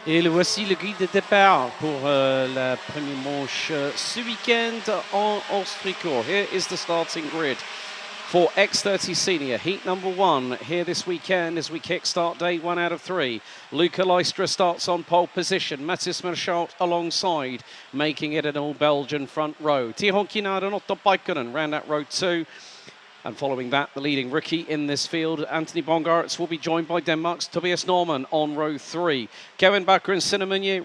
Et le voici le grid de départ pour la première manche ce week-end en Ostricourt. Here is the starting grid for X30 Senior. Heat number 1 here this weekend as we kickstart day 1 out of 3. Luca Leistra starts on pole position. Mathis Merschalt alongside, making it an all-Belgian front row. Tihon Kinard and Otto Paikkonen round out row 2. And following that, the leading rookie in this field, Anthony Bongartz, will be joined by Denmark's Tobias Norman on row 3. Kevin Bakker and Sinner Meunier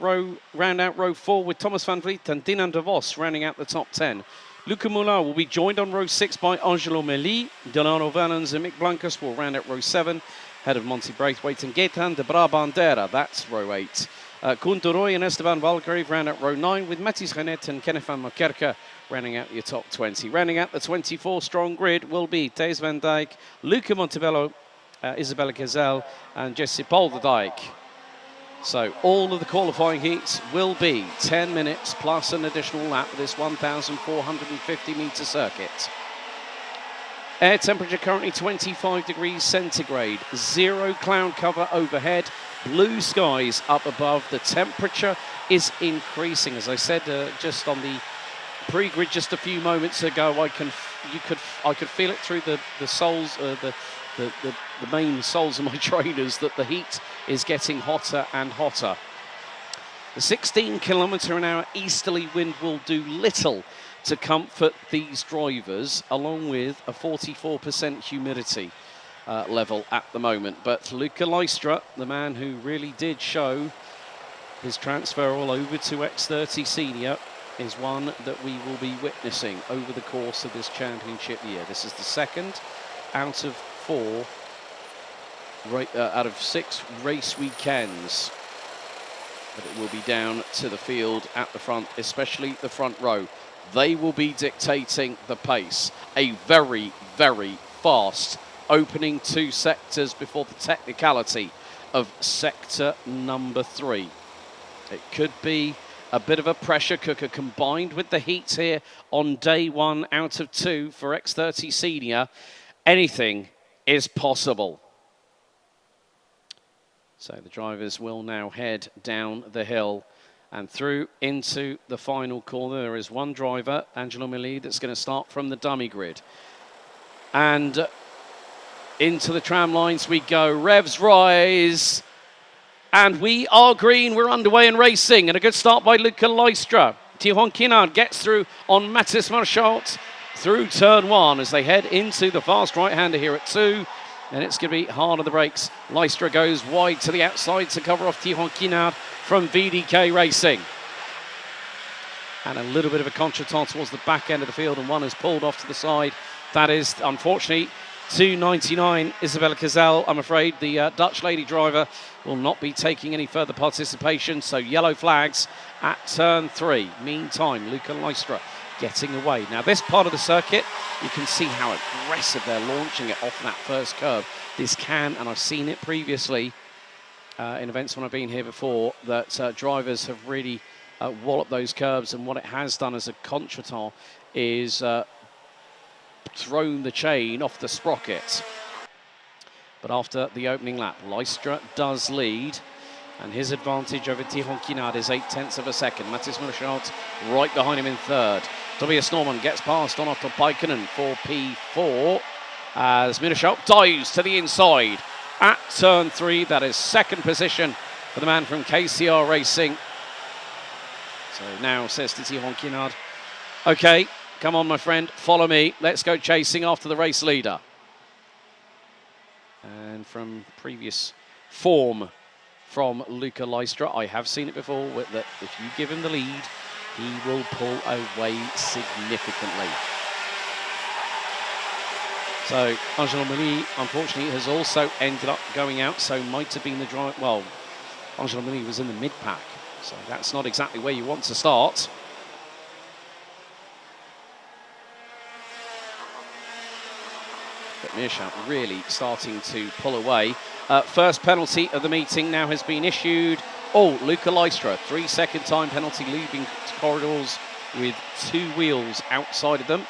round out row 4 with Thomas van Vliet and Dinan de Vos rounding out the top 10. Luca Moulin will be joined on row 6 by Angelo Meli. Delano Valens and Mick Blancas will round out row 7. Head of Monty Braithwaite and Gaetan de Brabandera, that's row 8. Koen de Rooij and Esteban Valgrave round out row 9 with Matthijs Renet and Kenneth van Makerke rounding out your top 20. Rounding out the 24-strong grid will be Thijs van Dijk, Luca Montebello, Isabella Gazelle and Jesse Polderdijk. So all of the qualifying heats will be 10 minutes plus an additional lap of this 1,450-metre circuit. Air temperature currently 25 degrees centigrade, 0 cloud cover overhead, blue skies up above. The temperature is increasing. As I said just on the pre-grid just a few moments ago, I could feel it through the soles, the main soles of my trainers, that the heat is getting hotter and hotter. The 16 km/h easterly wind will do little to comfort these drivers, along with a 44% humidity level at the moment. But Luca Leistra, the man who really did show his transfer all over to X30 Senior, is one that we will be witnessing over the course of this championship year. This is the second out of 6 race weekends that it will be down to the field at the front, especially the front row. They will be dictating the pace. A very, very fast opening 2 sectors before the technicality of sector number 3. It could be a bit of a pressure cooker combined with the heat here on day 1 out of 2 for X30 Senior. Anything is possible. So the drivers will now head down the hill and through into the final corner. There is one driver, Angelo Meli, that's going to start from the dummy grid. And into the tram lines we go. Revs rise. And we are green. We're underway and racing. And a good start by Luca Leistra. Tihon Kinard gets through on Mathis Merschalt through turn 1 as they head into the fast right-hander here at 2. And it's going to be hard on the brakes. Leistra goes wide to the outside to cover off Tihon Kinard from VDK Racing. And a little bit of a contretemps towards the back end of the field, and one has pulled off to the side. That is, unfortunately, 299 Isabella Gazelle. I'm afraid the Dutch lady driver will not be taking any further participation, so yellow flags at turn 3. Meantime, Luca Leistra getting away. Now, this part of the circuit, you can see how aggressive they're launching it off that first curve. This can, and I've seen it previously in events when I've been here before, that drivers have really walloped those curves, and what it has done as a contretemps is thrown the chain off the sprocket. But after the opening lap, Leistra does lead, and his advantage over Tihon Kinard is 0.8 of a second. Mathis Merschalt right behind him in third. Tobias Norman gets past on Otto Paikkonen for P4 as Merschalt dives to the inside at turn 3. That is second position for the man from KCR Racing. So now says to Tihon Kinard, okay, come on, my friend, follow me. Let's go chasing after the race leader. And from previous form from Luca Leistra, I have seen it before, that if you give him the lead, he will pull away significantly. So Angelo Meli, unfortunately, has also ended up going out, so might have been the drive. Well, Angelo Meli was in the mid-pack, so that's not exactly where you want to start. But Merschalt really starting to pull away. First penalty of the meeting now has been issued. Oh, Luca Leistra, 3-second time penalty, leaving corridors with 2 wheels outside of them.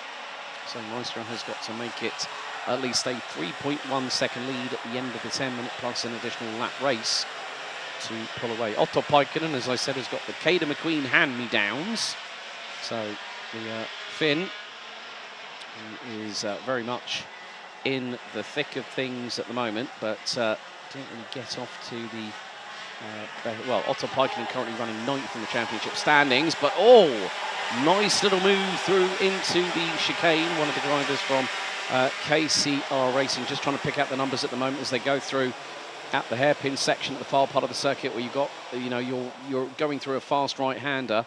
So Leistra has got to make it at least a 3.1 second lead at the end of the 10-minute plus an additional lap race to pull away. Otto Paikkonen, as I said, has got the Caden McQueen hand-me-downs. So the Finn is very much in the thick of things at the moment, but didn't really get off to the... well, Otto Paikkonen currently running 9th in the championship standings, but nice little move through into the chicane. One of the drivers from KCR Racing just trying to pick out the numbers at the moment as they go through at the hairpin section at the far part of the circuit where you've got, you're going through a fast right-hander.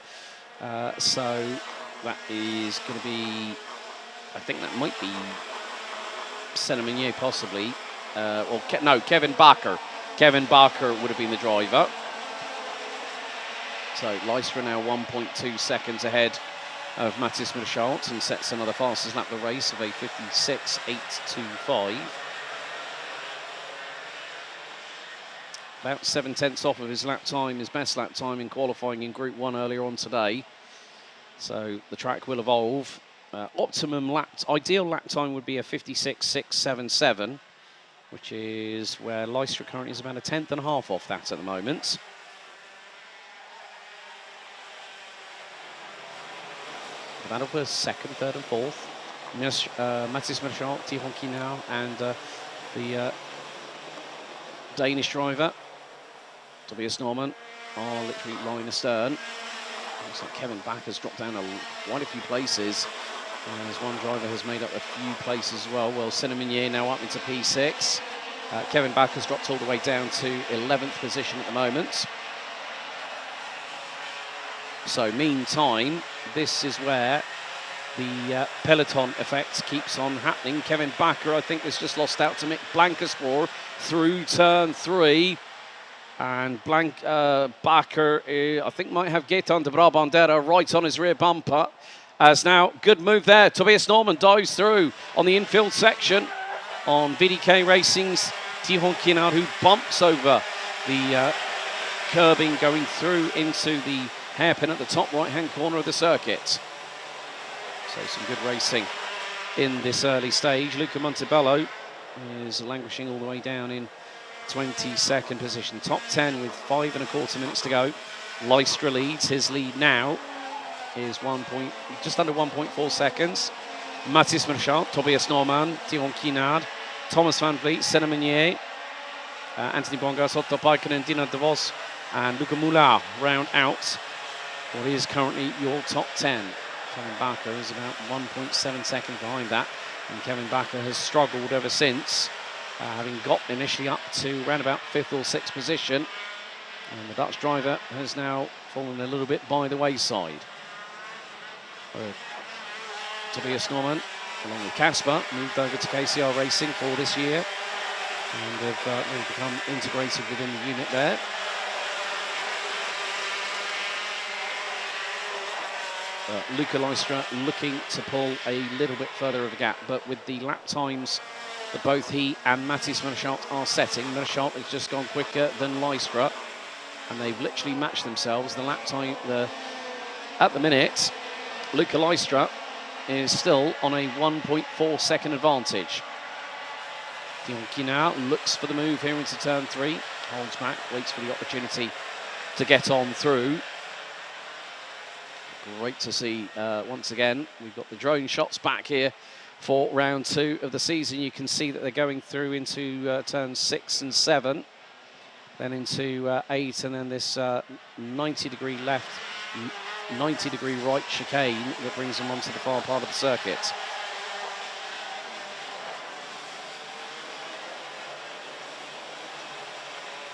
So that is going to be, I think that might be Senna possibly, or no, Kevin Barker. Kevin Barker would have been the driver. So Leistra now 1.2 seconds ahead of Mathis Merschalt and sets another fastest lap of the race of a 56.825. About 7/10 off of his lap time, his best lap time in qualifying in Group 1 earlier on today. So the track will evolve. Ideal lap time would be a 56.677, which is where Leistra currently is about a 10th off that at the moment. The battle for 2nd, 3rd and 4th. Mathis Merschalt, Tihon Kinau, and the Danish driver, Tobias Norman, are literally lying astern. Looks like Kevin Back has dropped down quite a few places. As one driver has made up a few places as well. Well, Senna Minier now up into P6. Kevin Back has dropped all the way down to 11th position at the moment. So meantime, this is where the peloton effect keeps on happening. Kevin Backer, I think, has just lost out to Mick Blankerspoor through turn 3. And Backer, I think, might have Gaetan de Brabandera right on his rear bumper. As now, good move there. Tobias Norman dives through on the infield section on VDK Racing's Tihon Kinard, who bumps over the curbing going through into the hairpin at the top right-hand corner of the circuit. So some good racing in this early stage. Luca Montebello is languishing all the way down in 22nd position. Top 10 with 5 1/4 minutes to go. Leistra leads. His lead now is just under 1.4 seconds. Mathis Merschalt, Tobias Norman, Tihon Kinard, Thomas Van Vliet, Senna Minier, Anthony Bongas, Otto Paikkonen, Dina De Vos, and Luca Moulin round out what is currently your top 10. Kevin Backer is about 1.7 seconds behind that, and Kevin Backer has struggled ever since, having got initially up to around about 5th or 6th position, and the Dutch driver has now fallen a little bit by the wayside. Tobias Norman, along with Casper, moved over to KCR Racing for this year, and have really become integrated within the unit there. Luca Leistra looking to pull a little bit further of a gap, but with the lap times that both he and Mathis Merschalt are setting, Merschalt has just gone quicker than Leistra, and they've literally matched themselves. The lap time, at the minute, Luca Leistra is still on a 1.4 second advantage. Tihon Kinard looks for the move here into turn 3, holds back, waits for the opportunity to get on through. Great to see once again. We've got the drone shots back here for round 2 of the season. You can see that they're going through into turns 6 and 7, then into 8, and then this 90-degree left, 90-degree right chicane that brings them onto the far part of the circuit.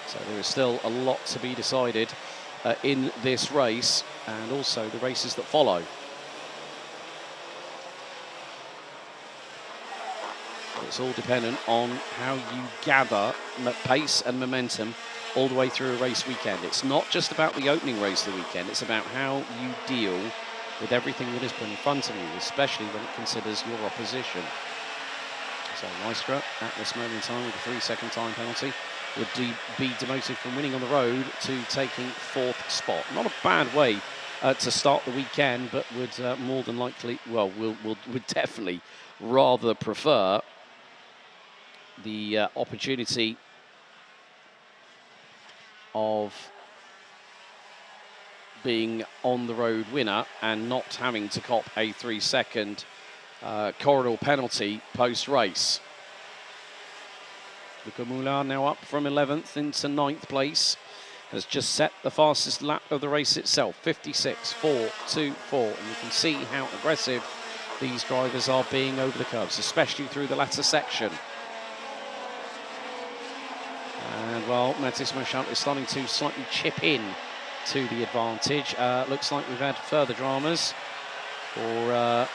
So there is still a lot to be decided in this race, and also the races that follow. It's all dependent on how you gather pace and momentum all the way through a race weekend. It's not just about the opening race of the weekend, it's about how you deal with everything that is put in front of you, especially when it considers your opposition. So Leistra, at this moment in time, with a 3-second time penalty, would be demoted from winning on the road to taking 4th spot. Not a bad way to start the weekend, but would more than likely, well, would definitely rather prefer the opportunity of being on the road winner and not having to cop a 3-second corridor penalty post-race. Luca Moulin now up from 11th into 9th place. Has just set the fastest lap of the race itself, 56.424. And you can see how aggressive these drivers are being over the curves, especially through the latter section. And well, Mathis Marchand is starting to slightly chip in to the advantage. Looks like we've had further dramas for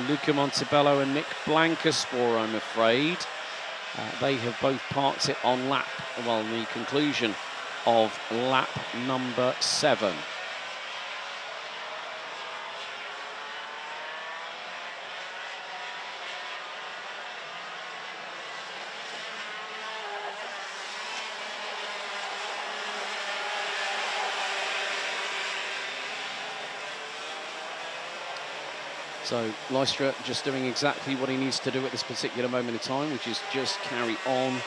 Luca Montebello and Nick Blancaspor, I'm afraid. They have both parked it on lap, well, the conclusion of lap number 7. So Lystra just doing exactly what he needs to do at this particular moment in time, which is just carry on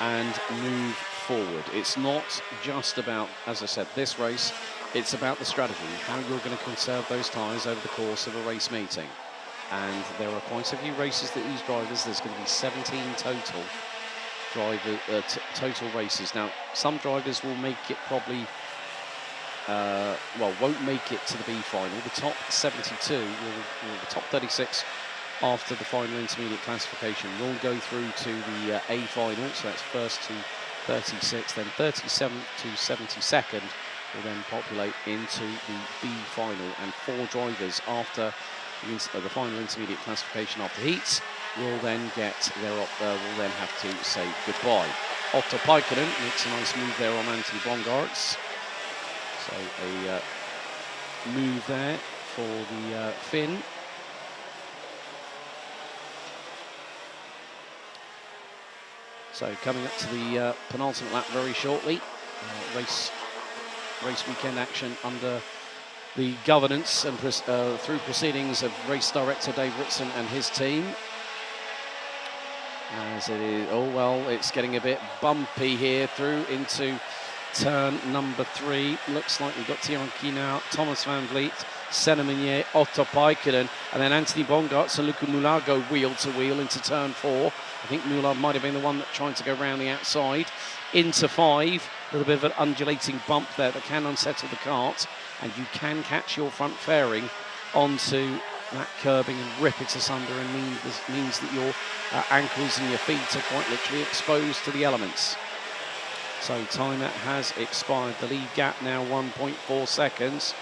and move forward. It's not just about, as I said, this race, it's about the strategy, how you're going to conserve those tyres over the course of a race meeting. And there are quite a few races that these drivers, there's going to be 17 total total races. Now, some drivers will make it probably won't make it to the B final. The top 72, or the top 36 after the final intermediate classification will go through to the A final, so that's first to 36, then 37th to 72nd will then populate into the B final, and 4 drivers after the final intermediate classification after heats will then get their will then have to say goodbye. Otto Paikkonen makes a nice move there on Anthony Bongartz. So a move there for the Finn. So coming up to the penultimate lap very shortly. Race weekend action under the governance and through proceedings of race director Dave Ritson and his team. As it is, oh well, it's getting a bit bumpy here through into turn number 3. Looks like we've got Thierry Kinard, Thomas Van Vliet, Senna Meunier, Otto Paikkonen, and then Anthony Bongartz and Luca Moulin go wheel to wheel into turn 4. I think Moulin might have been the one that tried to go round the outside. Into 5, a little bit of an undulating bump there that can unsettle the kart, and you can catch your front fairing onto that curbing and rip it asunder, and means that your ankles and your feet are quite literally exposed to the elements. So timer has expired. The lead gap now 1.4 seconds.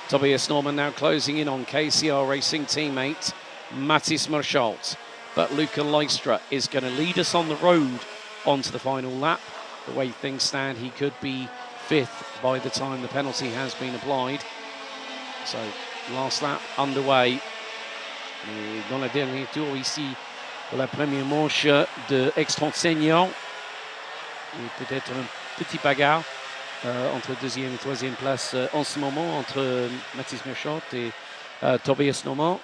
Tobias Norman now closing in on KCR Racing teammate Mathis Marchand. But Luca Lystra is going to lead us on the road onto the final lap. The way things stand, he could be 5th by the time the penalty has been applied. So last lap underway. Et dans le dernier tour ici pour la première manche de X30 Senior. Peut-être un petit bagarre entre 2e et 3e place en ce moment entre Mathis Marchand et Tobias Norman.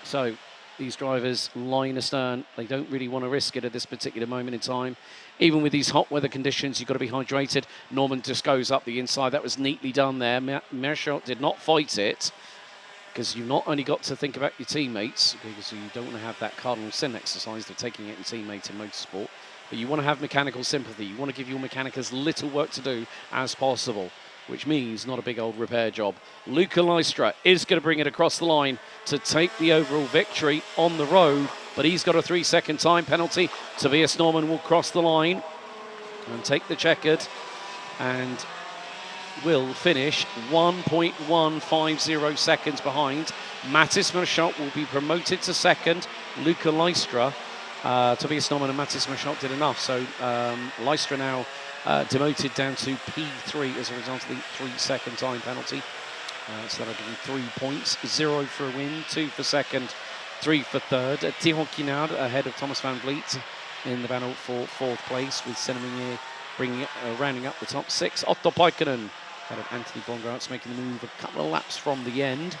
So these drivers line astern. They don't really want to risk it at this particular moment in time. Even with these hot weather conditions, you've got to be hydrated. Norman just goes up the inside. That was neatly done there. Marchand did not fight it, because you've not only got to think about your teammates, because you don't want to have that cardinal sin exercise of taking out your teammate in motorsport, but you want to have mechanical sympathy. You want to give your mechanic as little work to do as possible, which means not a big old repair job. Luca Lystra is going to bring it across the line to take the overall victory on the road, but he's got a 3-second time penalty. Tobias Norman will cross the line and take the checkered, and will finish 1.150 seconds behind. Mathis Marchand will be promoted to 2nd. Luca Lystra, Tobias Norman and Mathis Marchand did enough. So Lystra now demoted down to P3 as a result of the 3-second time penalty. So that'll give him 3 points. 0 for a win, 2 for 2nd, 3 for 3rd. Thierry Kinard ahead of Thomas Van Vliet in the battle for 4th place, with Senna Meunier rounding up the top 6. Otto Paikkonen ahead of Anthony Bongartz, making the move a couple of laps from the end.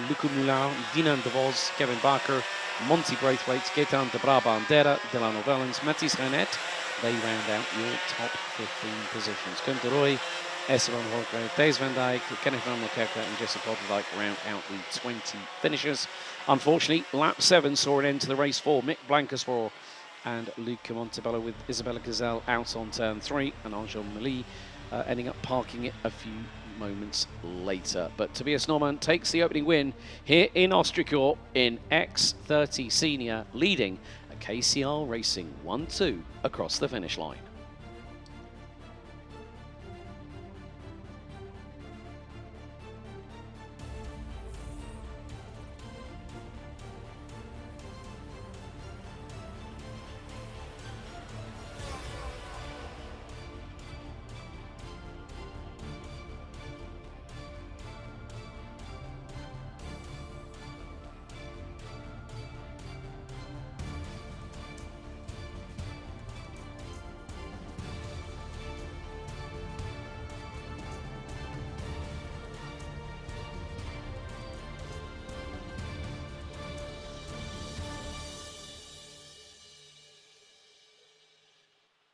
Luca Moulin, Dinan De Vos, Kevin Barker, Monty Braithwaite, Gaetan de Brabandera, Delano Valens, Mathis Renet. They round out your top 15 positions. Gunther Roy, Esteban Holgrave, Days Van Dijk, Kenneth Van Mokerka and Jesse Potterdijk round out the 20 finishers. Unfortunately, lap 7 saw an end to the race for Mick Blancasfort and Luca Montebello, with Isabella Gazelle out on turn 3 and Angel Mali ending up parking it a few moments later. But Tobias Norman takes the opening win here in Ostricourt in X30 Senior, leading a KCR Racing 1-2 across the finish line.